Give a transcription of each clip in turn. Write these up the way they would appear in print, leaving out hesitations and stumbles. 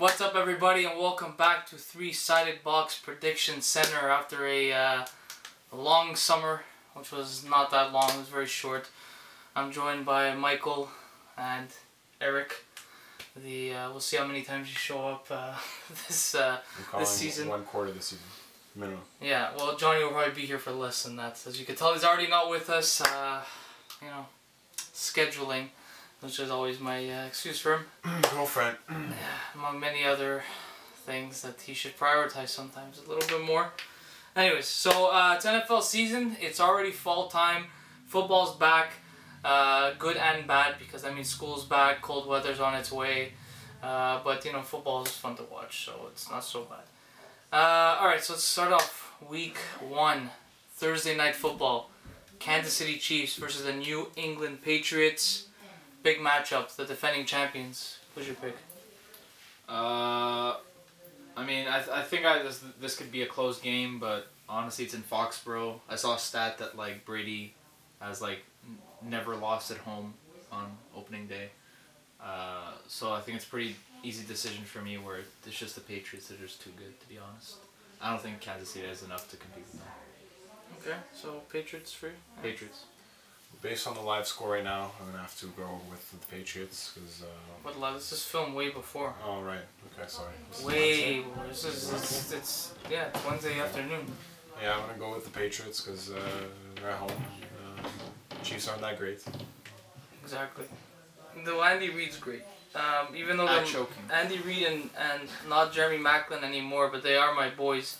What's up, everybody, and welcome back to Three-Sided Box Prediction Center after a long summer, which was not that long, it was very short. I'm joined by Michael and Eric. We'll see how many times you show up this season. 1/4 of the season, minimum. Yeah, well, Johnny will probably be here for less than that. As you can tell, he's already not with us. Scheduling, which is always my excuse for him. Girlfriend. Among many other things that he should prioritize sometimes a little bit more. Anyways, so it's NFL season. It's already fall time. Football's back. Good and bad, because that means school's back, cold weather's on its way. But football is fun to watch, so it's not so bad. Alright, so let's start off week 1. Thursday night football. Kansas City Chiefs versus the New England Patriots. Big matchup, the defending champions. Who's your pick? I think this could be a close game, but honestly, it's in Foxborough. I saw a stat that Brady has never lost at home on opening day. So I think it's a pretty easy decision for me, where it's just the Patriots that are just too good, to be honest. I don't think Kansas City has enough to compete with them. Okay, so Patriots for you? Patriots. Based on the live score right now, I'm going to have to go with the Patriots, because... What live? This is filmed way before. Oh, right. Okay, sorry. Way before. It's Wednesday afternoon. Yeah, I'm going to go with the Patriots, because they're at home. Chiefs aren't that great. Exactly. Though Andy Reid's great. Even though Andy Reid and not Jeremy Maclin anymore, but they are my boys.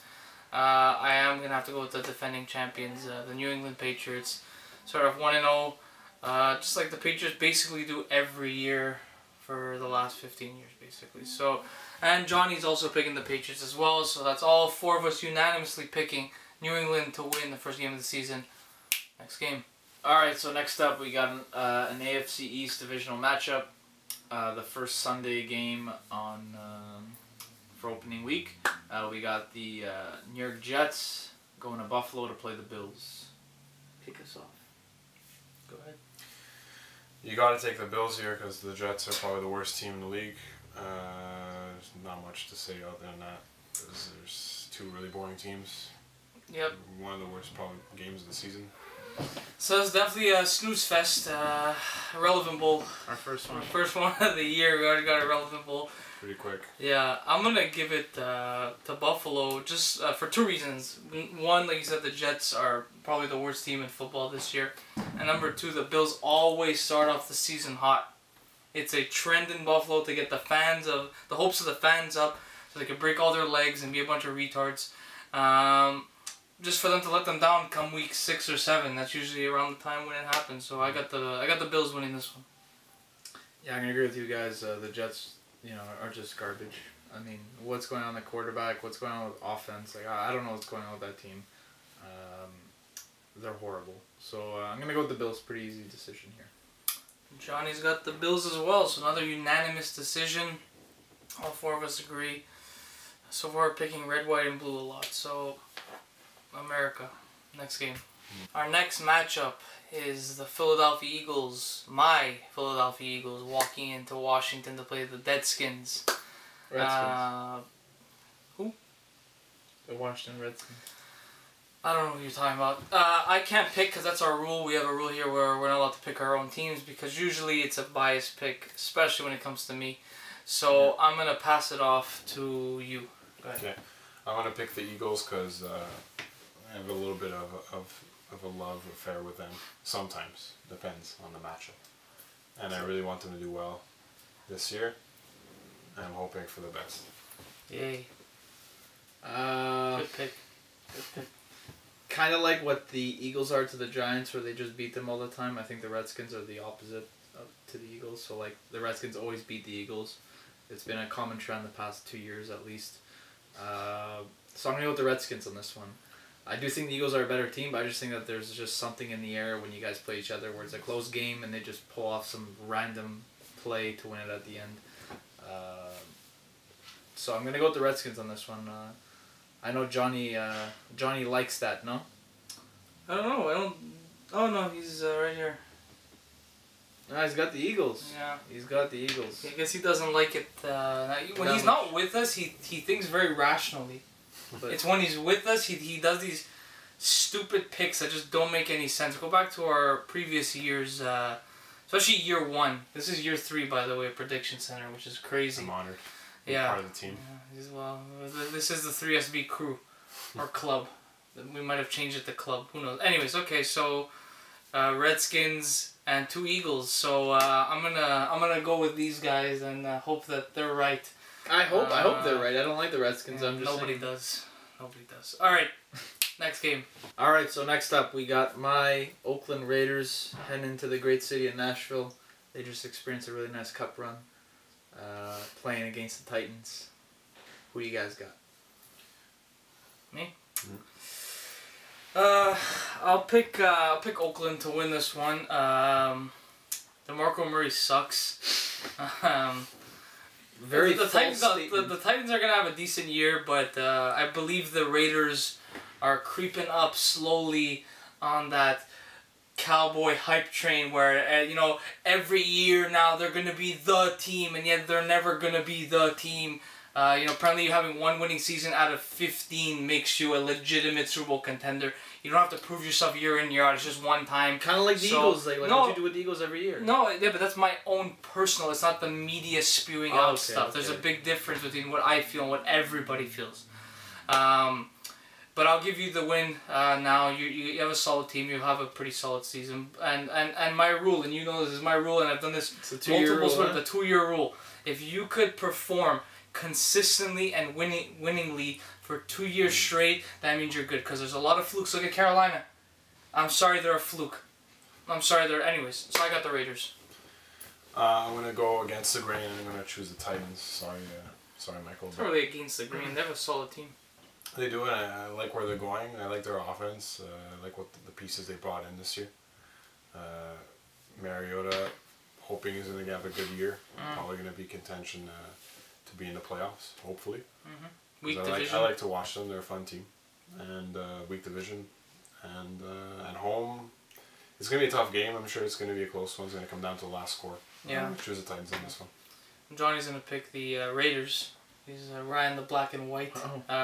I am going to have to go with the defending champions, the New England Patriots. Sort of 1-0, just like the Patriots basically do every year for the last 15 years, basically. So, and Johnny's also picking the Patriots as well, so that's all 4 of us unanimously picking New England to win the first game of the season. Next game. Alright, so next up we got an AFC East divisional matchup. The first Sunday game on for opening week. We got the New York Jets going to Buffalo to play the Bills. Kick us off. Go ahead. You got to take the Bills here, because the Jets are probably the worst team in the league. There's not much to say other than that, because there's 2 really boring teams. Yep. One of the worst probably games of the season. So it's definitely a snooze fest. Relevant Bowl. Our first one. First one of the year. We already got a Relevant Bowl. Pretty quick. Yeah, I'm going to give it to Buffalo just for 2 reasons. One, like you said, the Jets are probably the worst team in football this year. And number 2, the Bills always start off the season hot. It's a trend in Buffalo to get the hopes of the fans up, so they can break all their legs and be a bunch of retards. Just for them to let them down come week 6 or 7. That's usually around the time when it happens. So I got the Bills winning this one. Yeah, I'm gonna agree with you guys. The Jets, are just garbage. I mean, what's going on with the quarterback? What's going on with offense? I don't know what's going on with that team. They're horrible. So I'm gonna go with the Bills. Pretty easy decision here. Johnny's got the Bills as well. So another unanimous decision. All 4 of us agree. So far, we're picking red, white, and blue a lot. So America. Next game. Our next matchup is the Philadelphia Eagles, my Philadelphia Eagles, walking into Washington to play the Deadskins. Redskins. Who? The Washington Redskins. I don't know what you're talking about. I can't pick, because that's our rule. We have a rule here where we're not allowed to pick our own teams, because usually it's a biased pick, especially when it comes to me. So I'm going to pass it off to you. Go ahead. Okay. I'm going to pick the Eagles, because I have a little bit of a love affair with them. Sometimes. Depends on the matchup. And I really want them to do well this year. And I'm hoping for the best. Yay. Good pick. Good pick. Kind of like what the Eagles are to the Giants, where they just beat them all the time. I think the Redskins are the opposite to the Eagles. So the Redskins always beat the Eagles. It's been a common trend the past 2 years at least. So I'm going to go with the Redskins on this one. I do think the Eagles are a better team, but I just think that there's just something in the air when you guys play each other, where it's a close game and they just pull off some random play to win it at the end. So I'm going to go with the Redskins on this one. I know Johnny likes that, no? I don't know. Oh, no, he's right here. Nah, he's got the Eagles. Yeah. He's got the Eagles. I guess he doesn't like it. When he's not with us, he thinks very rationally. But it's when he's with us, he does these stupid picks that just don't make any sense. Go back to our previous years, especially year 1. This is year 3, by the way, Prediction Center, which is crazy. I'm honored. Yeah. Part of the team. Yeah, well, this is the 3SB crew, or club. We might have changed it to club. Who knows? Anyways, okay, so Redskins and 2 Eagles. So I'm gonna go with these guys and hope that they're right. I hope they're right. I don't like the Redskins. Yeah, I'm just nobody saying. does. Nobody does. All right, next game. All right, so next up we got my Oakland Raiders heading into the great city of Nashville. They just experienced a really nice cup run, playing against the Titans. Who do you guys got? Me? Mm-hmm. I'll pick Oakland to win this one. DeMarco Murray sucks. Very the Titans. statement. The Titans are gonna have a decent year, but I believe the Raiders are creeping up slowly on that cowboy hype train where every year now they're gonna be the team, and yet they're never gonna be the team. Apparently having 1 winning season out of 15 makes you a legitimate Super Bowl contender. You don't have to prove yourself year in, year out. It's just one time. Kind of like the Eagles. Like no, what you do with the Eagles every year. No, yeah, but that's my own personal. It's not the media spewing out stuff. There's a big difference between what I feel and what everybody feels. But I'll give you the win now. You have a solid team. You have a pretty solid season. And my rule, and you know this is my rule, and I've done this multiple times. The 2-year rule. If you could perform consistently and winningly for 2 years straight, that means you're good. Because there's a lot of flukes. Look at Carolina. I'm sorry they're a fluke. Anyways, so I got the Raiders. I'm going to go against the grain and I'm going to choose the Titans. Sorry, Michael. It's not really against the grain. They have a solid team. They do, and I like where they're going. I like their offense. I like what the pieces they brought in this year. Mariota, hoping he's going to have a good year. Probably going to be contention to be in the playoffs, hopefully. Mm-hmm. Weak division. I like to watch them. They're a fun team. And weak division. And at home, it's going to be a tough game. I'm sure it's going to be a close one. It's going to come down to the last score. Yeah. Choose the Titans in this one. Johnny's going to pick the Raiders. He's Ryan the black and white,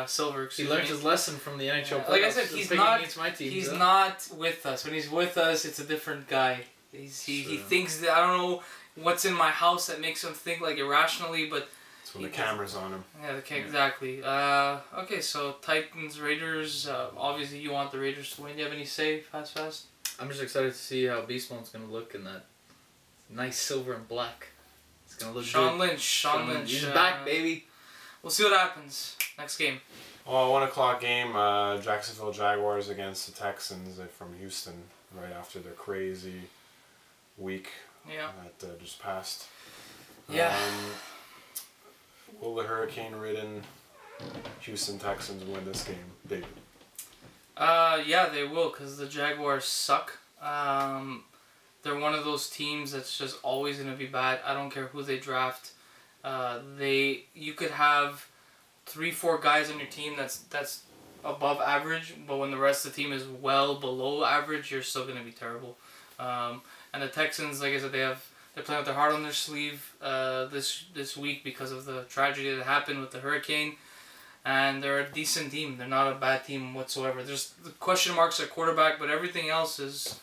silver. He learned his lesson from the NHL. Like I said, he's not. My team, he's not with us. When he's with us, it's a different guy. He thinks that I don't know what's in my house that makes him think like irrationally, but. It's when the camera's on him. Yeah, exactly. Okay, so Titans, Raiders. Obviously, you want the Raiders to win. Do you have any say, fast? I'm just excited to see how Beast Mode's gonna look in that nice silver and black. It's gonna look Sean good. Lynch. Sean Lynch. He's back, baby. We'll see what happens. Next game. Oh, 1 o'clock game. Jacksonville Jaguars against the Texans from Houston. Right after their crazy week that just passed. Yeah. Will the hurricane-ridden Houston Texans win this game, David? Yeah, they will, because the Jaguars suck. They're one of those teams that's just always going to be bad. I don't care who they draft. You could have 3-4 guys on your team that's above average, but when the rest of the team is well below average, you're still going to be terrible. And the Texans, like I said, they're playing with their heart on their sleeve this week because of the tragedy that happened with the hurricane. And they're a decent team. They're not a bad team whatsoever. There's the question marks at quarterback, but everything else is,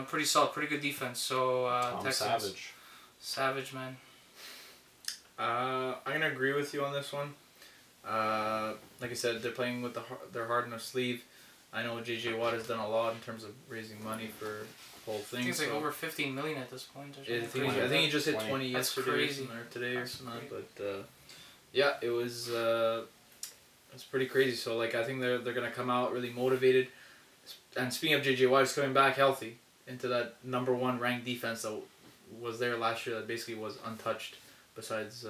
pretty solid, pretty good defense. So Texans. Savage, man. I'm gonna agree with you on this one. Like I said, they're playing with their heart on their sleeve. I know J.J. Watt has done a lot in terms of raising money for the whole thing. I think it's like over $15 million at this point. I think he just hit 20 yesterday or today or something. But yeah, it was pretty crazy. So I think they're gonna come out really motivated. And speaking of J.J. Watt, he's coming back healthy into that #1 ranked defense that was there last year that basically was untouched. Besides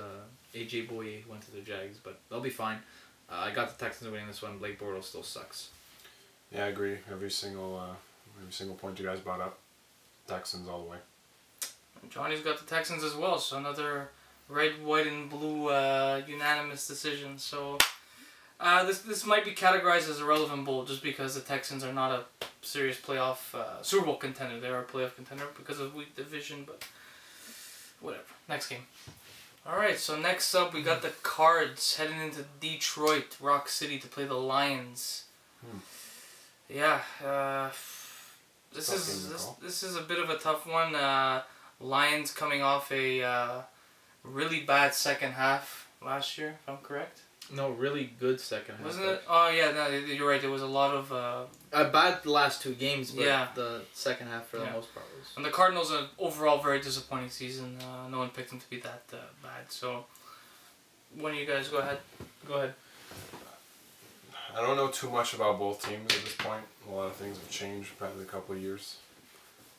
A.J. Boye went to the Jags, but they'll be fine. I got the Texans winning this one. Blake Bortles still sucks. Yeah, I agree. Every single point you guys brought up, Texans all the way. Johnny's got the Texans as well, so another red, white, and blue unanimous decision. So this might be categorized as a relevant bowl just because the Texans are not a serious playoff Super Bowl contender. They're a playoff contender because of weak division, but whatever. Next game. All right, so next up we got the Cards heading into Detroit, Rock City, to play the Lions. Yeah, this is a bit of a tough one. Lions coming off a really bad second half last year, if I'm correct. No, really good second half. Wasn't it? Oh yeah, no, you're right. There was a lot of a bad last 2 games, but yeah. the second half for the most part was. And the Cardinals an overall very disappointing season. No one picked them to be that bad. So, when you guys go ahead. I don't know too much about both teams at this point. A lot of things have changed in a couple of years,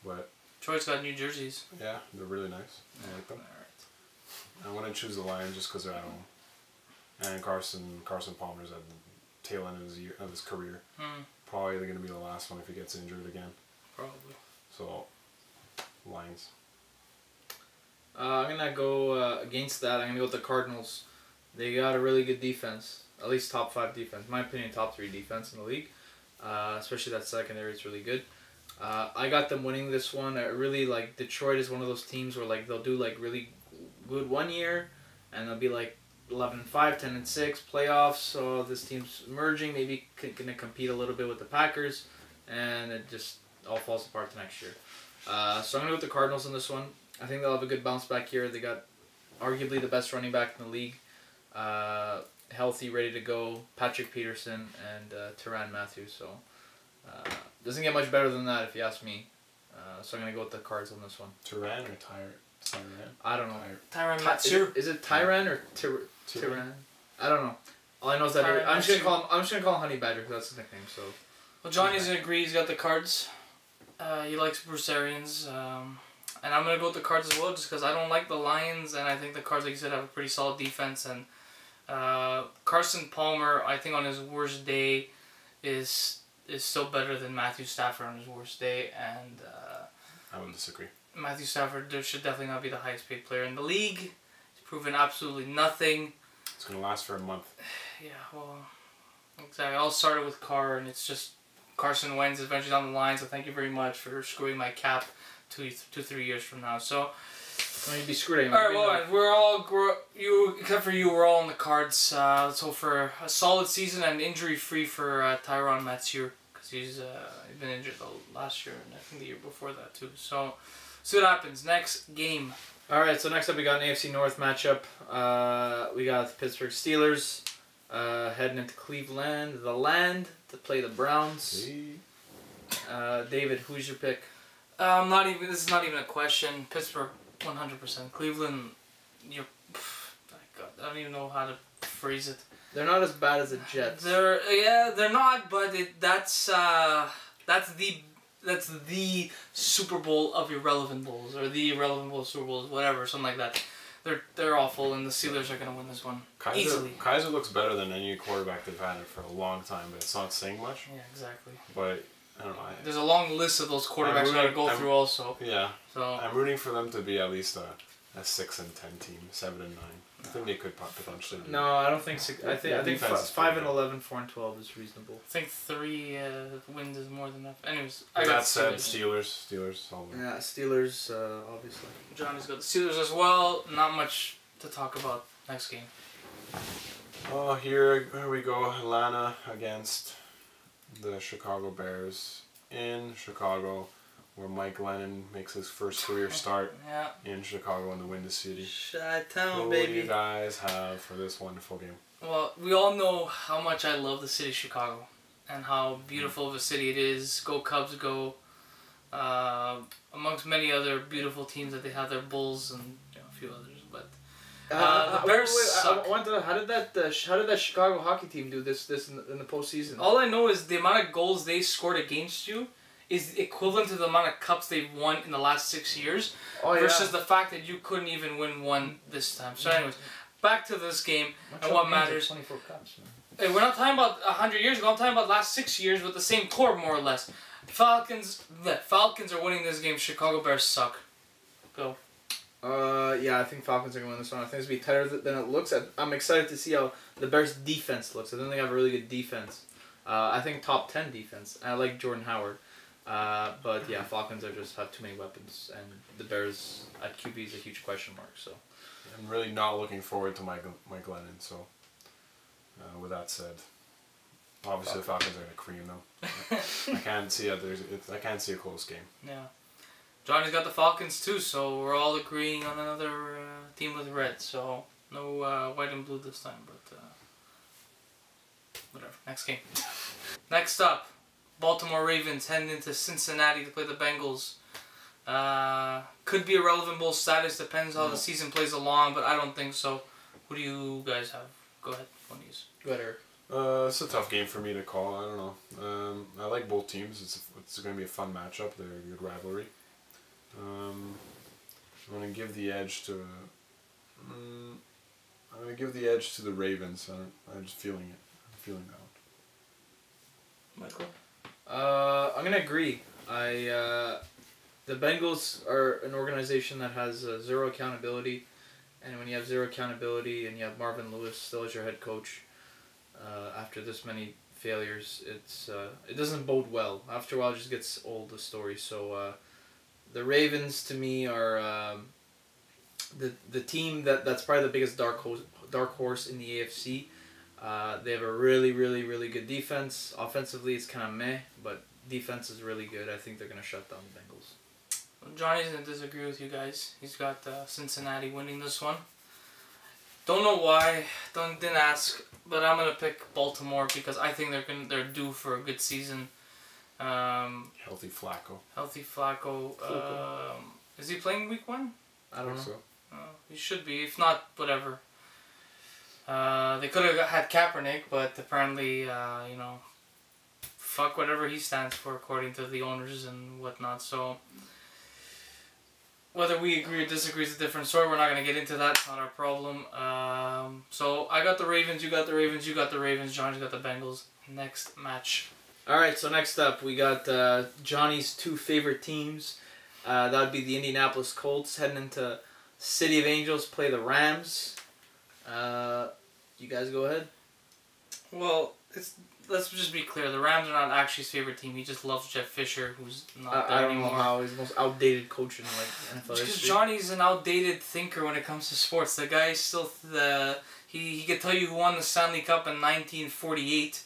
but Detroit's got new jerseys. Yeah, they're really nice. I like them. All right. I want to choose the Lions just because they're at home. And Carson Palmer's at the tail end of his career. Probably going to be the last one if he gets injured again. Probably. So, Lions. I'm going to go against that. I'm going to go with the Cardinals. They got a really good defense. At least top 5 defense. In my opinion, top 3 defense in the league. Especially that secondary, it's really good. I got them winning this one. I really like Detroit is one of those teams where like they'll do like really good one year, and they'll be like 11-5, 10-6 playoffs. So this team's emerging, maybe gonna compete a little bit with the Packers, and it just all falls apart the next year. So I'm gonna go with the Cardinals in this one. I think they'll have a good bounce back here. They got arguably the best running back in the league, healthy, ready to go. Patrick Peterson and Tyrann Mathieu. So doesn't get much better than that if you ask me. So I'm gonna go with the Cards on this one. Tyrann or Tyrann? I don't know. Tyrann Mathieu. Is it Tyrann or Tyrann? I don't know. All I know is that I'm just gonna call him Honey Badger because that's his nickname. So. Well, Johnny's gonna agree. He's got the Cards. He likes Bruce Arians, and I'm gonna go with the Cards as well, just because I don't like the Lions, and I think the Cards, like you said, have a pretty solid defense. And Carson Palmer, I think on his worst day, is still better than Matthew Stafford on his worst day, and I would disagree. Matthew Stafford should definitely not be the highest paid player in the league. He's proven absolutely nothing. It's gonna last for a month. Yeah, well, exactly. I'll start it with Carr, and it's just Carson Wentz is eventually down the line. So thank you very much for screwing my cap 2-3 years from now. So. You'd be screwed anyway. All right, well, we're all except for you. We're all on the Cards. Let's hope for a solid season and injury-free for Tyrann Mathieu, because he's been injured last year and I think the year before that too. So, see what happens. Next game. All right, so next up we got an AFC North matchup. We got the Pittsburgh Steelers heading into Cleveland, the land, to play the Browns. David, who's your pick? This is not even a question. Pittsburgh. 100%. Cleveland, I don't even know how to phrase it. They're not as bad as the Jets. They're not, but that's the Super Bowl of irrelevant bowls, or the irrelevant bowl of Super Bowls, whatever, something like that. They're awful, and the Steelers are gonna win this one easily. Kaiser looks better than any quarterback they've had for a long time, but it's not saying much. Yeah, exactly. But I don't know. There's a long list of those quarterbacks we gotta go through also. Yeah. So I'm rooting for them to be at least a 6-10 team, 7-9. I think they could potentially. No, I don't think. I think 5-11, 4-12 is reasonable. I think 3 wins is more than enough. Anyways, that said, Steelers. Yeah, Steelers, obviously. Johnny's got the Steelers as well. Not much to talk about next game. Oh, here we go. Atlanta against the Chicago Bears in Chicago, where Mike Lennon makes his first career start in Chicago in the Windy City. Chi-town, baby. Who do you guys have for this wonderful game? Well, we all know how much I love the city of Chicago and how beautiful of a city it is. Go Cubs, go. Amongst many other beautiful teams that they have, their Bulls and a few others, but the Bears suck. How did that Chicago hockey team do this in the postseason? All I know is the amount of goals they scored against you is equivalent to the amount of cups they've won in the last 6 years, versus the fact that you couldn't even win one this time. So anyways, back to this game and what matters. 24 cups. Hey, we're not talking about 100 years ago. I'm talking about last 6 years with the same core, more or less. Falcons are winning this game. Chicago Bears suck. Go. Yeah, I think Falcons are going to win this one. I think it's going to be tighter than it looks. I'm excited to see how the Bears' defense looks. I think they have a really good defense. I think top 10 defense. I like Jordan Howard. But yeah, Falcons have too many weapons, and the Bears at QB is a huge question mark. So I'm really not looking forward to Mike Lennon. So with that said, obviously the Falcons are going to cream them. I can't see I can't see a close game. Yeah. Johnny's got the Falcons too, so we're all agreeing on another team with red. So no white and blue this time, but whatever. Next game. Next up, Baltimore Ravens heading into Cincinnati to play the Bengals. Could be a relevant bowl status, depends how the season plays along, but I don't think so. Who do you guys have? Go ahead, one of you. go ahead, Eric. It's a tough game for me to call. I don't know. I like both teams. It's going to be a fun matchup. They're a good rivalry. I'm going to give the edge to. I'm going to give the edge to the Ravens. I'm just feeling it. I'm feeling that one. Michael? I'm gonna agree. The Bengals are an organization that has zero accountability, and when you have zero accountability and you have Marvin Lewis still as your head coach, after this many failures, it doesn't bode well. After a while, it just gets old, the story. So the Ravens to me are the team that's probably the biggest dark horse in the AFC. They have a really, really, really good defense. Offensively, it's kind of meh, but defense is really good. I think they're going to shut down the Bengals. Johnny's going to disagree with you guys. He's got Cincinnati winning this one. Don't know why. Didn't ask, but I'm going to pick Baltimore because I think they're due for a good season. Healthy Flacco. Healthy Flacco. Is he playing week 1? I don't know. So. He should be. If not, whatever. They could have had Kaepernick, but apparently, fuck whatever he stands for according to the owners and whatnot. So, whether we agree or disagree is a different story. We're not going to get into that. It's not our problem. So, I got the Ravens, you got the Ravens, you got the Ravens, Johnny's got the Bengals. Next match. Alright, so next up, we got Johnny's two favorite teams. That would be the Indianapolis Colts heading into City of Angels, play the Rams. You guys go ahead. Well, let's just be clear. The Rams are not actually his favorite team. He just loves Jeff Fisher, who's not there anymore. I don't know how he's the most outdated coach in NFL Because history. Johnny's an outdated thinker when it comes to sports. The guy is still he could tell you who won the Stanley Cup in 1948,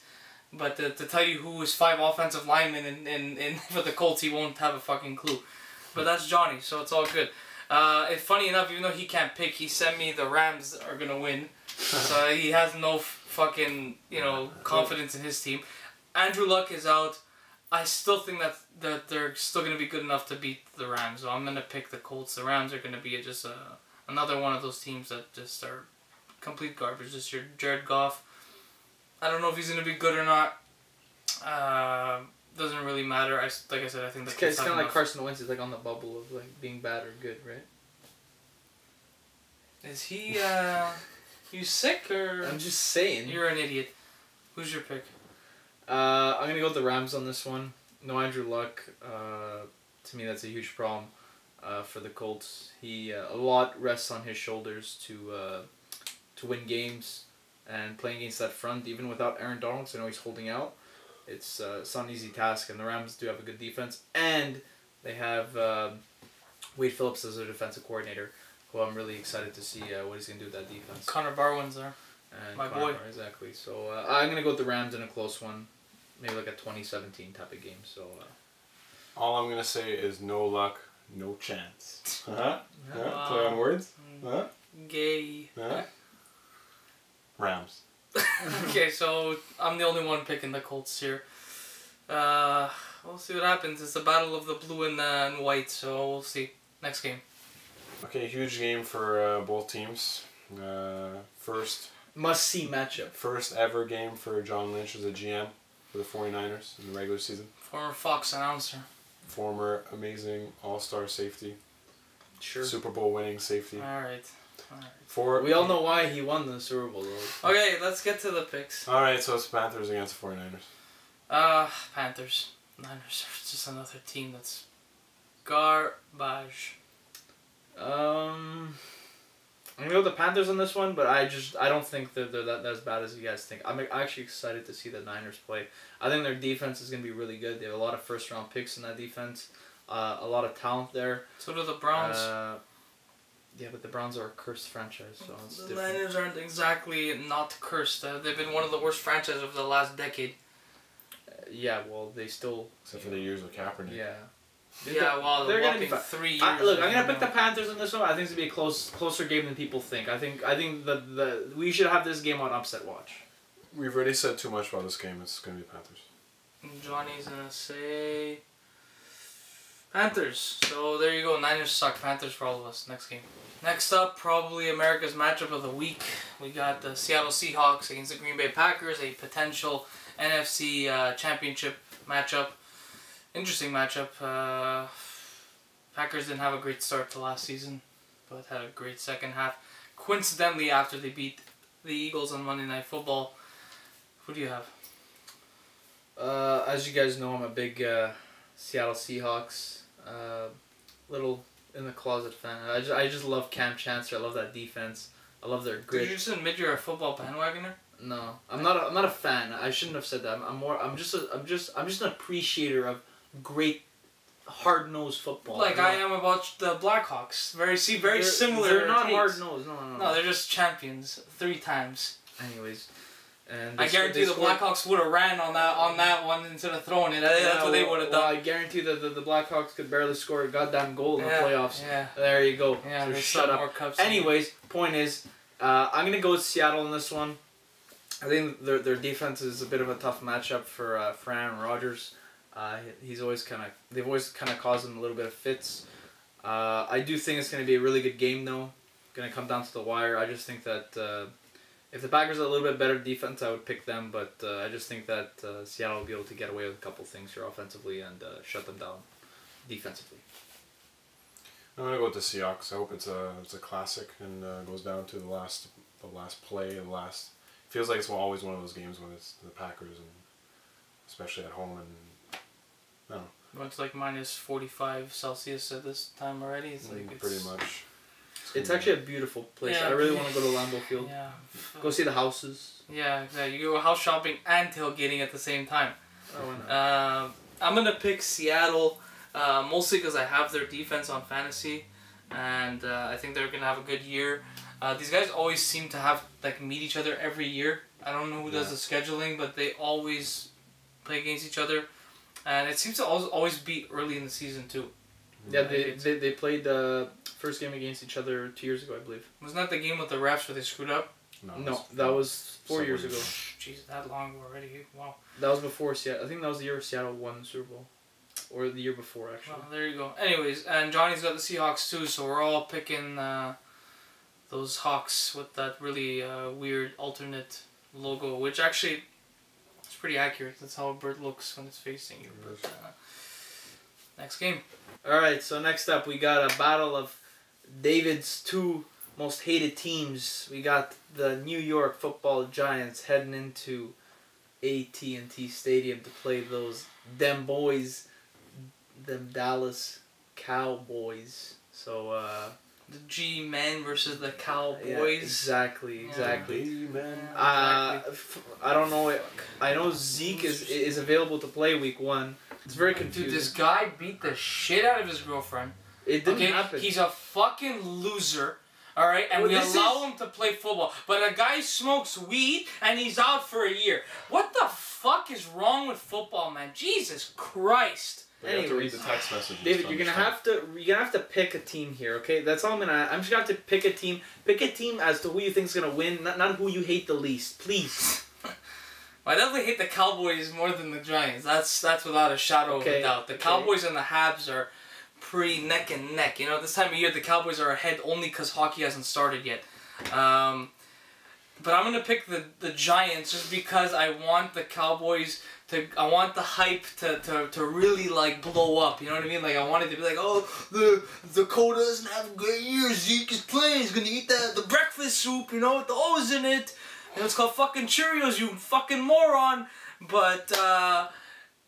but to tell you who was 5 offensive linemen in for the Colts, he won't have a fucking clue. But that's Johnny, so it's all good. Funny enough, even though he can't pick, he sent me the Rams are gonna win. So he has no fucking confidence in his team. Andrew Luck is out. I still think that they're still gonna be good enough to beat the Rams. So I'm gonna pick the Colts. The Rams are gonna be just another one of those teams that just are complete garbage. Just your Jared Goff. I don't know if he's gonna be good or not. Doesn't really matter. Like I said, I think the it's kind of like Carson Wentz is like on the bubble of like being bad or good, right? Is he you sick or? I'm just saying. You're an idiot. Who's your pick? I'm gonna go with the Rams on this one. No Andrew Luck. To me, that's a huge problem for the Colts. A lot rests on his shoulders to win games and playing against that front, even without Aaron Donald. 'Cause I know he's holding out. It's not an easy task, and the Rams do have a good defense, and they have Wade Phillips as their defensive coordinator, who I'm really excited to see what he's going to do with that defense. Connor Barwin's there. And my boy. Exactly. So I'm going to go with the Rams in a close one, maybe like a 2017 type of game. So all I'm going to say is no luck, no chance. Huh? Wow. Play on words? Huh? Gay. Huh? Rams. Okay, so I'm the only one picking the Colts here. We'll see what happens. It's the battle of the blue and white, so we'll see. Next game. Okay, huge game for both teams. First must-see matchup. First ever game for John Lynch as a GM for the 49ers in the regular season. Former Fox announcer. Former amazing all-star safety. Sure. Super Bowl winning safety. Alright. We all know why he won the Super Bowl, though. Okay, let's get to the picks. Alright, so it's Panthers against the 49ers. Panthers. Niners are just another team that's garbage. I'm I'm gonna go with the Panthers on this one, but I don't think that they're that as bad as you guys think. I'm actually excited to see the Niners play. I think their defense is gonna be really good. They have a lot of first-round picks in that defense, a lot of talent there. So do the Browns. Yeah, but the Browns are a cursed franchise, so it's the different. Niners aren't exactly not cursed. They've been one of the worst franchises of the last decade. Yeah, well, they still. Except for the years with Kaepernick. Yeah. Yeah, well, they're they're gonna be walking fine. 3 years. Look, I'm gonna pick the Panthers in this one. I think it's gonna be a closer game than people think. I think the we should have this game on upset watch. We've already said too much about this game. It's going to be Panthers. Johnny's gonna say Panthers. So there you go. Niners suck. Panthers for all of us. Next game. Next up, probably America's matchup of the week. We got the Seattle Seahawks against the Green Bay Packers, a potential NFC championship matchup. Interesting matchup. Packers didn't have a great start to last season, but had a great second half. Coincidentally, after they beat the Eagles on Monday Night Football. Who do you have? As you guys know, I'm a big Seattle Seahawks, little in the closet fan. I just love Cam Chancellor. I love that defense. I love their grit. Did you just admit you're a football bandwagoner? No, I'm not a fan. I shouldn't have said that. I'm just an appreciator of great, hard-nosed football. Like I am about the Blackhawks. Very similar. They're not takes. hard-nosed. No. No, they're just champions 3 times. Anyways, and I guarantee the Blackhawks would have ran on that one instead of throwing it. That's what they would have done. I guarantee that the Blackhawks could barely score a goddamn goal in the playoffs. Yeah. There you go. Yeah, So they shut up. more cups. Anyways, point is, I'm gonna go with Seattle in this one. I think their defense is a bit of a tough matchup for Aaron Rodgers. They've always kind of caused him a little bit of fits. I do think it's going to be a really good game though. Going to come down to the wire. I just think that if the Packers are a little bit better defense, I would pick them. But I just think that Seattle will be able to get away with a couple things here offensively and shut them down defensively. I'm gonna go with the Seahawks. I hope it's a classic and goes down to the last play and last. Feels like it's always one of those games when it's the Packers and especially at home and no. It's like minus 45 Celsius at this time already. It's like pretty much. It's actually a beautiful place. Yeah. I really want to go to Lambeau Field. Yeah. Go see the houses. Yeah, exactly. You go house shopping and tailgating at the same time. Oh, why not? I'm gonna pick Seattle, mostly because I have their defense on fantasy, and I think they're gonna have a good year. These guys always seem to have meet each other every year. I don't know who does the scheduling, but they always play against each other, and it seems to always be early in the season too. Yeah, they played the first game against each other 2 years ago, I believe. Wasn't that the game with the refs where they screwed up? No, that was 4 years ago. Jeez, that long already. Wow. That was before Seattle. I think that was the year Seattle won the Super Bowl. Or the year before, actually. Well, there you go. Anyways, and Johnny's got the Seahawks too, so we're all picking those Hawks with that really weird alternate logo, which actually is pretty accurate. That's how a bird looks when it's facing you. But, next game. Alright, so next up we got a battle of David's 2 most hated teams. We got the New York Football Giants heading into AT&T Stadium to play them boys, them Dallas Cowboys. So the G-Men versus the Cowboys. yeah, exactly. Exactly. I don't know. I know Zeke is available to play week 1. It's very confusing. Dude, this guy beat the shit out of his girlfriend. It didn't happen. He's a fucking loser. Alright, and we allow him to play football. But a guy smokes weed and he's out for a year. What the fuck is wrong with football, man? Jesus Christ. You have to read the text messages. David, you're gonna have to pick a team here, okay? That's all I'm just gonna have to pick a team. Pick a team as to who you think's gonna win, not who you hate the least, please. I definitely hate the Cowboys more than the Giants. That's without a shadow of a doubt. The Cowboys and the Habs are pretty neck and neck. You know, this time of year the Cowboys are ahead only because hockey hasn't started yet. But I'm gonna pick the Giants just because I want the Cowboys I want the hype to really blow up. You know what I mean? Like I want it to be like, oh, the Dakota doesn't have a great year. Zeke is playing. He's gonna eat the breakfast soup. You know, with the O's in it. And it's called fucking Cheerios, you fucking moron. But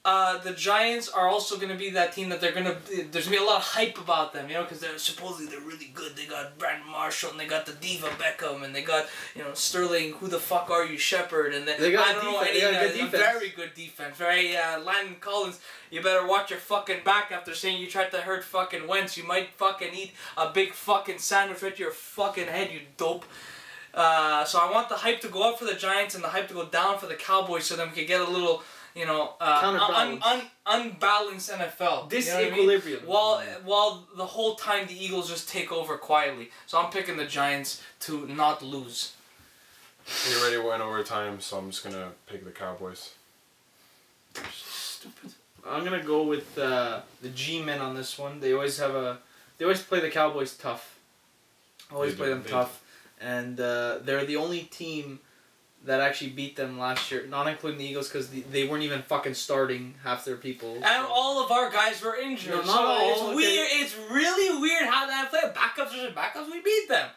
the Giants are also going to be that team that there's going to be a lot of hype about them, you know, because they're supposedly they're really good. They got Brandon Marshall, and they got the Diva Beckham, and they got, you know, Sterling, who the fuck are you, Shepard, and they got good defense. Very good defense, very, Landon Collins, you better watch your fucking back after saying you tried to hurt fucking Wentz. You might fucking eat a big fucking sandwich right to your fucking head, you dope. So I want the hype to go up for the Giants and the hype to go down for the Cowboys, so then we can get a little, you know, unbalanced NFL. Disequilibrium. You know I mean? While the whole time the Eagles just take over quietly. So I'm picking the Giants to not lose. You already went overtime, so I'm just gonna pick the Cowboys. Stupid. I'm gonna go with the G-men on this one. They always play the Cowboys tough. Always play them tough, and they're the only team that actually beat them last year, not including the Eagles, because they weren't even fucking starting half their people. So. And all of our guys were injured. No, not all. It's weird. It's really weird how that play. Backups versus backups, we beat them.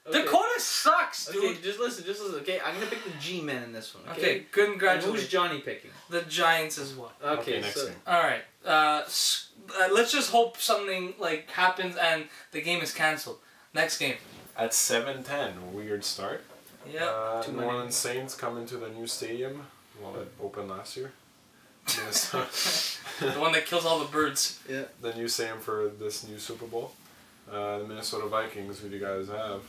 Okay. Dakota sucks, dude. Okay, just listen. Okay, I'm gonna pick the G-men in this one. Okay, congratulations. Who's Johnny picking? The Giants as well. Okay, next game. All right. Let's just hope something like happens and the game is canceled. Next game. At 7:10, weird start. Yeah. New Orleans Saints come into the new stadium. Well, it opened last year. Minnesota. The one that kills all the birds. Yeah. The new stadium for this new Super Bowl. The Minnesota Vikings. Who do you guys have?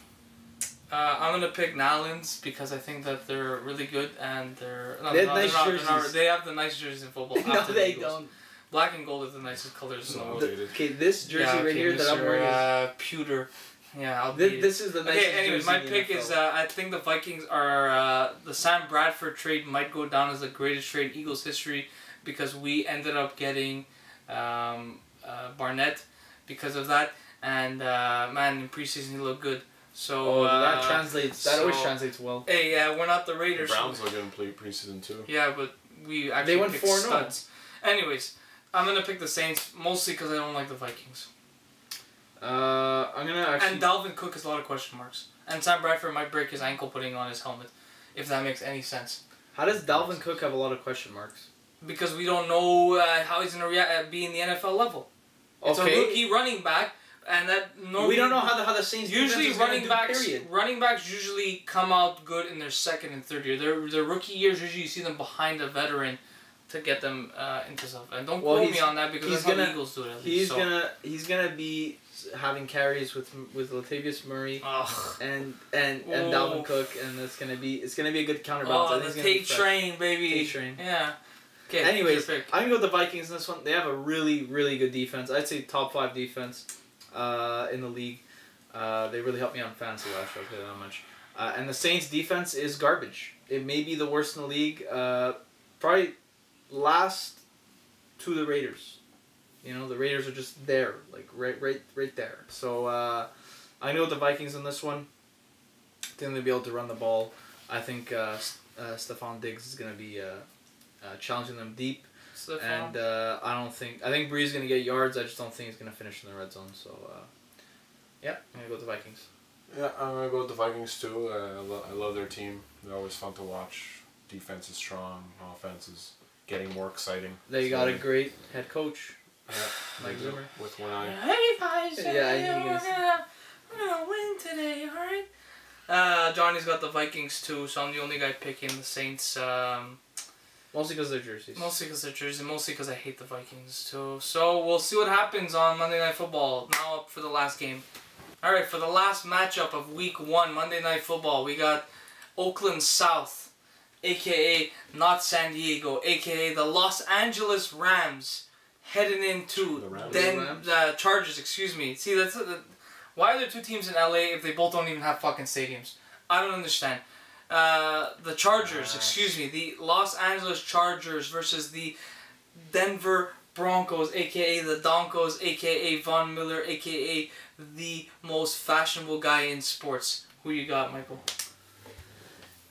I'm gonna pick Nolans because I think that they're really good and they have the nice jerseys in football. No, they don't. Black and gold is the nicest colors in the world. Okay, this jersey right here that I'm wearing. Pewter. Yeah, this is the nicest Okay, anyways, my pick is I think the Vikings are the Sam Bradford trade might go down as the greatest trade in Eagles history because we ended up getting Barnett because of that, and man, in preseason he looked good. So that translates. That always translates well. Hey, we're not the Raiders. The Browns look good in preseason too. Yeah, but we actually they went picked 4-0. studs. Anyways, I'm gonna pick the Saints mostly because I don't like the Vikings. I'm gonna actually. And Dalvin Cook has a lot of question marks. And Sam Bradford might break his ankle putting on his helmet, if that makes any sense. How does Dalvin Cook have a lot of question marks? Because we don't know how he's gonna be in the NFL level. It's a rookie running back, and that normally we don't know how the Saints usually running backs. Period. Running backs usually come out good in their second and third year. Their rookie years usually you see them behind a veteran to get them into stuff. And don't quote me on that because that's how the Eagles do it. He's gonna be having carries with Latavius Murray and Dalvin Cook, and it's gonna be a good counterbalance. Oh, the Tate train, baby. Tate train. Yeah. Okay. Anyways, I'm gonna go with the Vikings in this one. They have a really, really good defense. I'd say top 5 defense in the league. They really helped me on fantasy last year. I'll tell you that much. And the Saints' defense is garbage. It may be the worst in the league. Probably last to the Raiders. You know, the Raiders are just there, like right there. So I'm gonna go with the Vikings in this one. I think they'll be able to run the ball. I think Stephon Diggs is gonna be challenging them deep. And I think Breeze is gonna get yards. I just don't think he's gonna finish in the red zone. So yeah, I'm gonna go with the Vikings. Yeah, I'm gonna go with the Vikings too. I love their team. They're always fun to watch. Defense is strong. Offense is getting more exciting. They got a great head coach. Yeah, Mike Zimmer. With one eye. Hey guys, we're gonna win today, alright? Johnny's got the Vikings too, so I'm the only guy picking the Saints. Mostly because of their jerseys. Mostly because of their jerseys, mostly because I hate the Vikings too. So we'll see what happens on Monday Night Football. Now up for the last game. Alright, for the last matchup of Week 1, Monday Night Football, we got Oakland South, a.k.a. not San Diego, a.k.a. the Los Angeles Rams, heading into the Chargers, excuse me. See, why are there 2 teams in LA if they both don't even have fucking stadiums? I don't understand. The Chargers, excuse me, the Los Angeles Chargers versus the Denver Broncos, a.k.a. the Donkos, a.k.a. Von Miller, a.k.a. the most fashionable guy in sports. Who you got, Michael?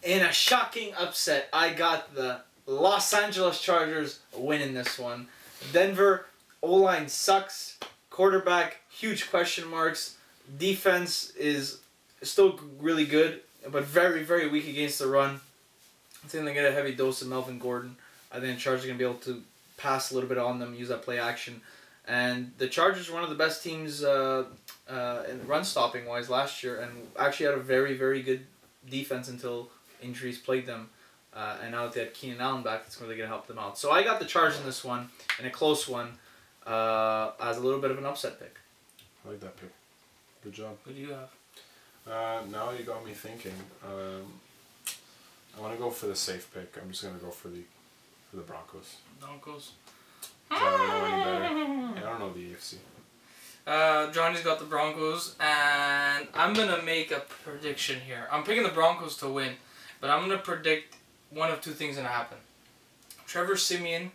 In a shocking upset, I got the Los Angeles Chargers winning this one. Denver, O-line sucks. Quarterback, huge question marks. Defense is still really good, but very, very weak against the run. I think they get a heavy dose of Melvin Gordon. I think the Chargers are going to be able to pass a little bit on them, use that play action. And the Chargers were one of the best teams in run stopping wise last year, and actually had a very, very good defense until injuries plagued them. And now that they had Keenan Allen back, it's really going to help them out. So I got the Chargers in this one, in a close one, as a little bit of an upset pick. I like that pick. Good job. Who do you have? Now you got me thinking. I want to go for the safe pick. I'm just going to go for the Broncos. Broncos. I don't know any better. I don't know the AFC. Johnny's got the Broncos, and I'm going to make a prediction here. I'm picking the Broncos to win, but I'm going to predict one of two things going to happen. Trevor Siemian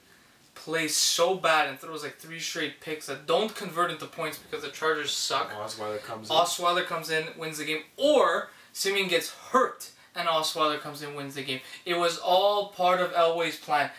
plays so bad and throws like 3 straight picks that don't convert into points because the Chargers suck. Osweiler comes in, wins the game. Or Siemian gets hurt and Osweiler comes in, wins the game. It was all part of Elway's plan.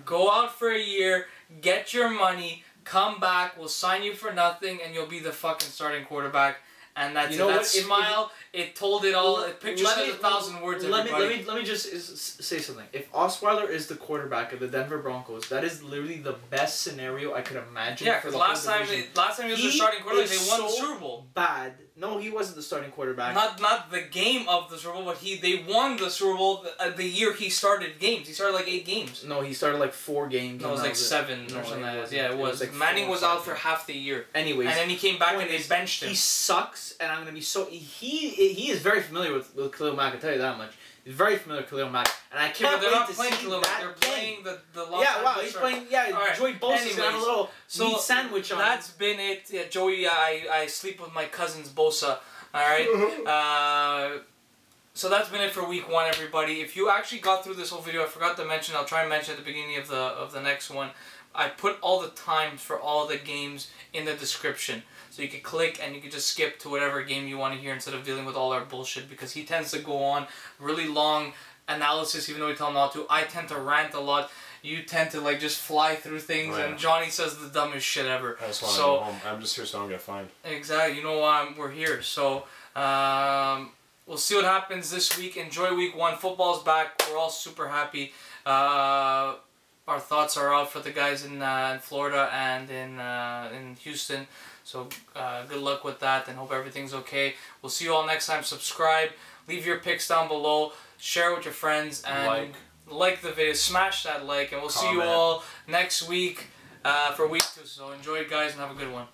Go out for a year, get your money, come back, we'll sign you for nothing, and you'll be the fucking starting quarterback. And that's it. That smile, it told it all. A picture says 1,000 words, everybody. Let me just say something. If Osweiler is the quarterback of the Denver Broncos, that is literally the best scenario I could imagine. Yeah, because last time he was the starting quarterback, they won the Super Bowl. Bad. No, he wasn't the starting quarterback. Not the game of the Super Bowl, but they won the Super Bowl the year he started games. He started like 8 games. No, he started like 4 games. No, it was like 7 or something like that. Yeah, it was. Like Manning was out for half the year. Anyways. And then he came back and they benched him. He sucks, and I'm going to be so... He is very familiar with Khalil Mack, I can tell you that much. He's very familiar with Khalil Mack, and I can't wait to see Khalil Mack. They're playing the long Yeah, wow, he's playing... Yeah, right. Joey Bosa's got a little meat sandwich on. That's been it. Yeah, Joey, I sleep with my cousin's Bosa. Alright? So that's been it for week 1, everybody. If you actually got through this whole video, I forgot to mention, I'll try and mention at the beginning of the next one, I put all the times for all the games in the description. So you can click and you can just skip to whatever game you want to hear instead of dealing with all our bullshit, because he tends to go on really long analysis even though we tell him not to. I tend to rant a lot. You tend to like just fly through things, and Johnny says the dumbest shit ever. I just want to go home. I'm just here so I don't get fined. Exactly. You know why we're here. So we'll see what happens this week. Enjoy week 1. Football's back. We're all super happy. Our thoughts are out for the guys in Florida and in Houston. So good luck with that, and hope everything's okay. We'll see you all next time. Subscribe. Leave your picks down below. Share with your friends. And like the video. Smash that like. And we'll see you all next week for week 2. So enjoy it, guys, and have a good one.